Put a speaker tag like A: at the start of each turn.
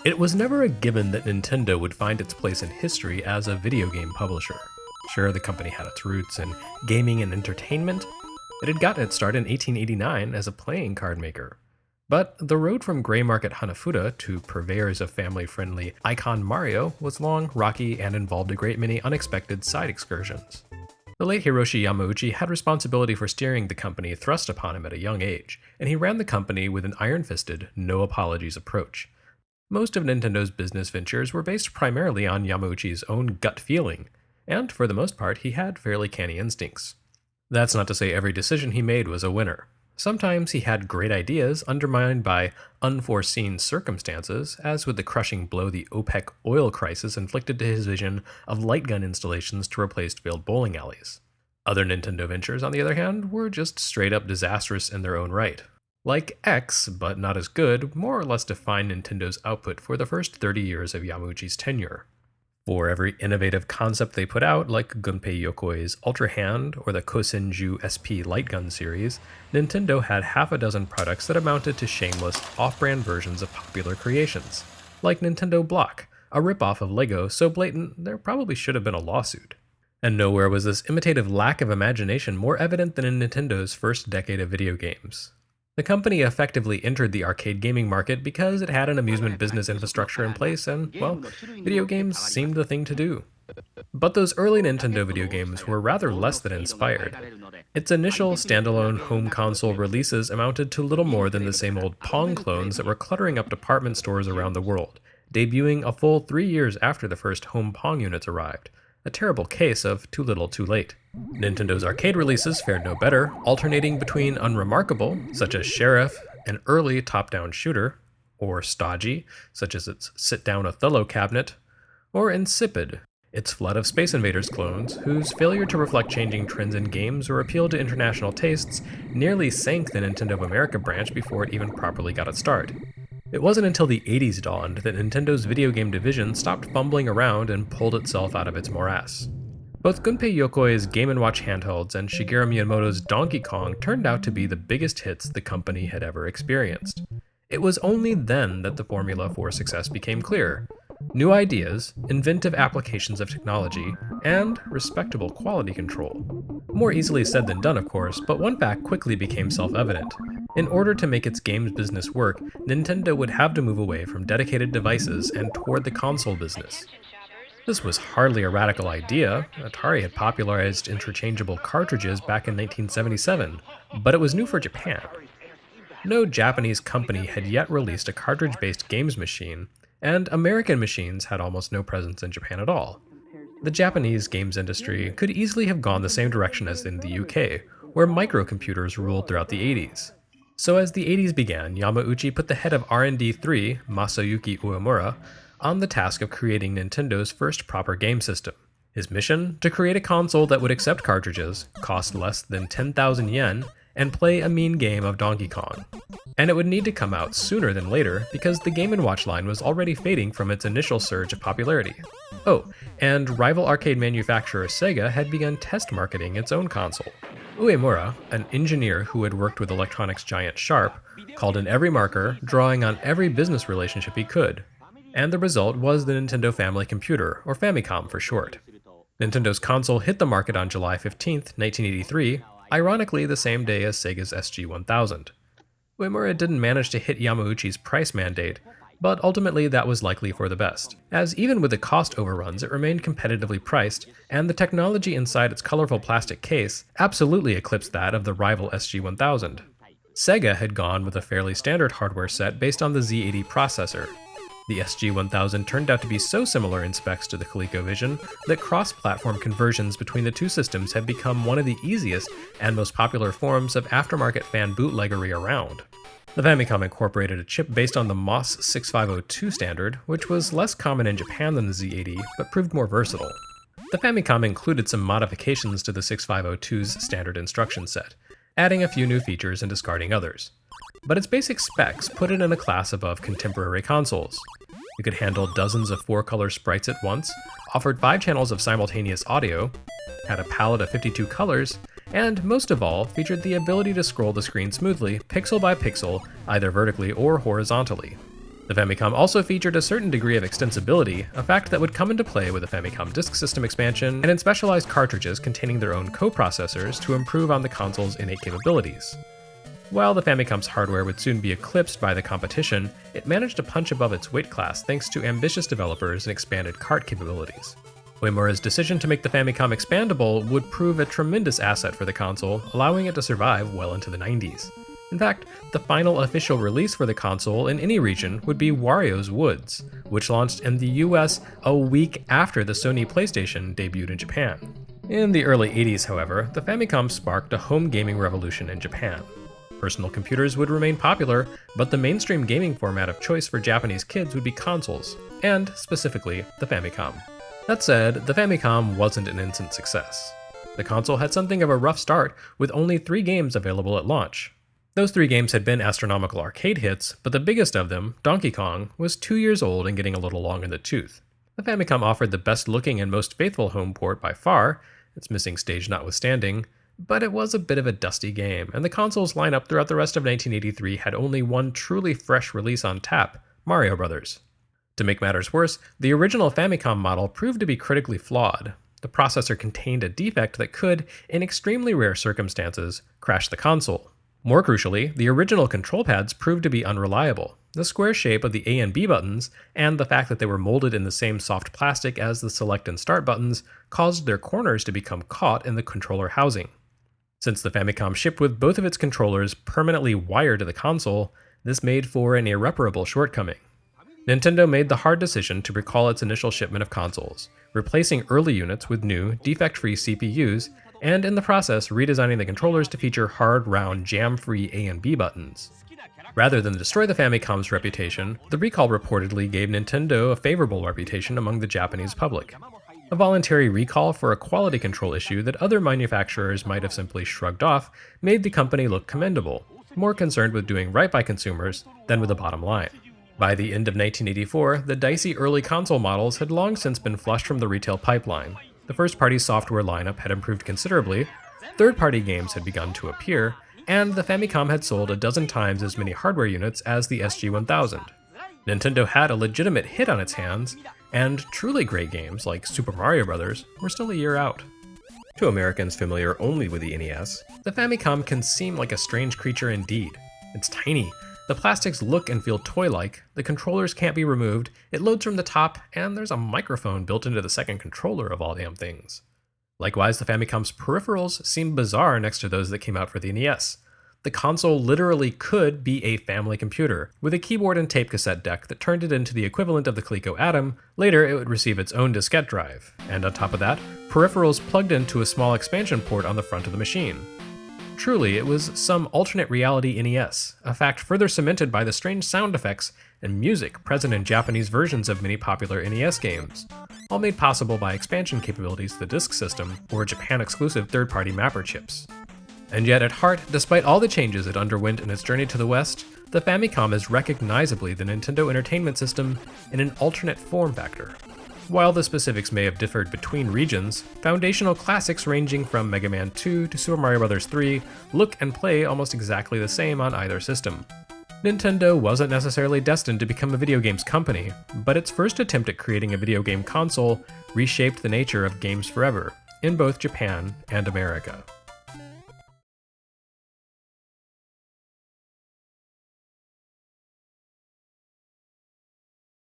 A: It was never a given that Nintendo would find its place in history as a video game publisher. Sure, the company had its roots in gaming and entertainment. It had gotten its start in 1889 as a playing card maker. But the road from gray market Hanafuda to purveyors of family-friendly Icon Mario was long, rocky, and involved a great many unexpected side excursions. The late Hiroshi Yamauchi had responsibility for steering the company thrust upon him at a young age, and he ran the company with an iron-fisted, no-apologies approach. Most of Nintendo's business ventures were based primarily on Yamauchi's own gut feeling, and for the most part he had fairly canny instincts. That's not to say every decision he made was a winner. Sometimes he had great ideas undermined by unforeseen circumstances, as with the crushing blow the OPEC oil crisis inflicted to his vision of light gun installations to replace failed bowling alleys. Other Nintendo ventures, on the other hand, were just straight up disastrous in their own right. Like X, but not as good, more or less defined Nintendo's output for the first 30 years of Yamauchi's tenure. For every innovative concept they put out, like Gunpei Yokoi's Ultra Hand or the Kosenju SP light gun series, Nintendo had half a dozen products that amounted to shameless, off-brand versions of popular creations, like Nintendo Block, a rip-off of Lego so blatant there probably should have been a lawsuit. And nowhere was this imitative lack of imagination more evident than in Nintendo's first decade of video games. The company effectively entered the arcade gaming market because it had an amusement business infrastructure in place and, well, video games seemed the thing to do. But those early Nintendo video games were rather less than inspired. Its initial standalone home console releases amounted to little more than the same old Pong clones that were cluttering up department stores around the world, debuting a full 3 years after the first home Pong units arrived. A terrible case of too little too late. Nintendo arcade releases fared no better, alternating between unremarkable, such as Sheriff, an early top-down shooter, or stodgy, such as its sit-down Othello cabinet, or insipid, its flood of Space Invaders clones, whose failure to reflect changing trends in games or appeal to international tastes nearly sank the Nintendo of America branch before it even properly got its start. It wasn't until the 80s dawned that Nintendo's video game division stopped fumbling around and pulled itself out of its morass. Both Gunpei Yokoi's Game & Watch handhelds and Shigeru Miyamoto's Donkey Kong turned out to be the biggest hits the company had ever experienced. It was only then that the formula for success became clear. New ideas, inventive applications of technology, and respectable quality control. More easily said than done, of course, but one fact quickly became self-evident. In order to make its games business work, Nintendo would have to move away from dedicated devices and toward the console business. This was hardly a radical idea. Atari had popularized interchangeable cartridges back in 1977, but it was new for Japan. No Japanese company had yet released a cartridge-based games machine, and American machines had almost no presence in Japan at all. The Japanese games industry could easily have gone the same direction as in the UK, where microcomputers ruled throughout the 80s. So as the 80s began, Yamauchi put the head of R&D 3, Masayuki Uemura, on the task of creating Nintendo's first proper game system. His mission? To create a console that would accept cartridges, cost less than 10,000 yen, and play a mean game of Donkey Kong. And it would need to come out sooner than later because the Game & Watch line was already fading from its initial surge of popularity. Oh, and rival arcade manufacturer Sega had begun test marketing its own console. Uemura, an engineer who had worked with electronics giant Sharp, called in every marker, drawing on every business relationship he could. And the result was the Nintendo Family Computer, or Famicom for short. Nintendo's console hit the market on July 15, 1983, ironically the same day as Sega's SG-1000. Uemura didn't manage to hit Yamauchi's price mandate, but ultimately that was likely for the best, as even with the cost overruns it remained competitively priced, and the technology inside its colorful plastic case absolutely eclipsed that of the rival SG-1000. Sega had gone with a fairly standard hardware set based on the Z80 processor. The SG-1000 turned out to be so similar in specs to the ColecoVision that cross-platform conversions between the two systems had become one of the easiest and most popular forms of aftermarket fan bootleggery around. The Famicom incorporated a chip based on the MOS 6502 standard, which was less common in Japan than the Z80, but proved more versatile. The Famicom included some modifications to the 6502's standard instruction set, adding a few new features and discarding others. But its basic specs put it in a class above contemporary consoles. It could handle dozens of 4-color sprites at once, offered 5 channels of simultaneous audio, had a palette of 52 colors, and most of all, featured the ability to scroll the screen smoothly, pixel by pixel, either vertically or horizontally. The Famicom also featured a certain degree of extensibility, a fact that would come into play with the Famicom Disk System expansion and in specialized cartridges containing their own coprocessors to improve on the console's innate capabilities. While the Famicom's hardware would soon be eclipsed by the competition, it managed to punch above its weight class thanks to ambitious developers and expanded cart capabilities. Uemura's decision to make the Famicom expandable would prove a tremendous asset for the console, allowing it to survive well into the 90s. In fact, the final official release for the console in any region would be WARIO'S Woods, which launched in the US a week after the Sony PlayStation debuted in Japan. In the early 80s, however, the Famicom sparked a home gaming revolution in Japan. Personal computers would remain popular, but the mainstream gaming format of choice for Japanese kids would be consoles, and specifically the Famicom. That said, the Famicom wasn't an instant success. The console had something of a rough start, with only 3 games available at launch. Those 3 games had been astronomical arcade hits, but the biggest of them, Donkey Kong, was 2 years old and getting a little long in the tooth. The Famicom offered the best looking and most faithful home port by far, its missing stage notwithstanding, but it was a bit of a dusty game, and the console's lineup throughout the rest of 1983 had only one truly fresh release on tap, Mario Bros. To make matters worse, the original Famicom model proved to be critically flawed. The processor contained a defect that could, in extremely rare circumstances, crash the console. More crucially, the original control pads proved to be unreliable. The square shape of the A and B buttons, and the fact that they were molded in the same soft plastic as the select and start buttons, caused their corners to become caught in the controller housing. Since the Famicom shipped with both of its controllers permanently wired to the console, this made for an irreparable shortcoming. Nintendo made the hard decision to recall its initial shipment of consoles, replacing early units with new, defect-free CPUs, and in the process redesigning the controllers to feature hard, round, jam-free A and B buttons. Rather than destroy the Famicom's reputation, the recall reportedly gave Nintendo a favorable reputation among the Japanese public. A voluntary recall for a quality control issue that other manufacturers might have simply shrugged off made the company look commendable, more concerned with doing right by consumers than with the bottom line. By the end of 1984, the dicey early console models had long since been flushed from the retail pipeline. The first-party software lineup had improved considerably, third-party games had begun to appear, and the Famicom had sold a dozen times as many hardware units as the SG-1000. Nintendo had a legitimate hit on its hands, and truly great games like Super Mario Bros. Were still a year out. To Americans familiar only with the NES, the Famicom can seem like a strange creature indeed. It's tiny, the plastics look and feel toy-like, the controllers can't be removed, it loads from the top, and there's a microphone built into the second controller of all damn things. Likewise, the Famicom's peripherals seem bizarre next to those that came out for the NES. The console literally could be a family computer, with a keyboard and tape cassette deck that turned it into the equivalent of the Coleco Atom. Later, it would receive its own diskette drive, and on top of that, peripherals plugged into a small expansion port on the front of the machine. Truly, it was some alternate reality NES, a fact further cemented by the strange sound effects and music present in Japanese versions of many popular NES games, all made possible by expansion capabilities of the disk system or Japan-exclusive third-party mapper chips. And yet at heart, despite all the changes it underwent in its journey to the West, the Famicom is recognizably the Nintendo Entertainment System in an alternate form factor. While the specifics may have differed between regions, foundational classics ranging from Mega Man 2 to Super Mario Bros. 3 look and play almost exactly the same on either system. Nintendo wasn't necessarily destined to become a video games company, but its first attempt at creating a video game console reshaped the nature of games forever, in both Japan and America.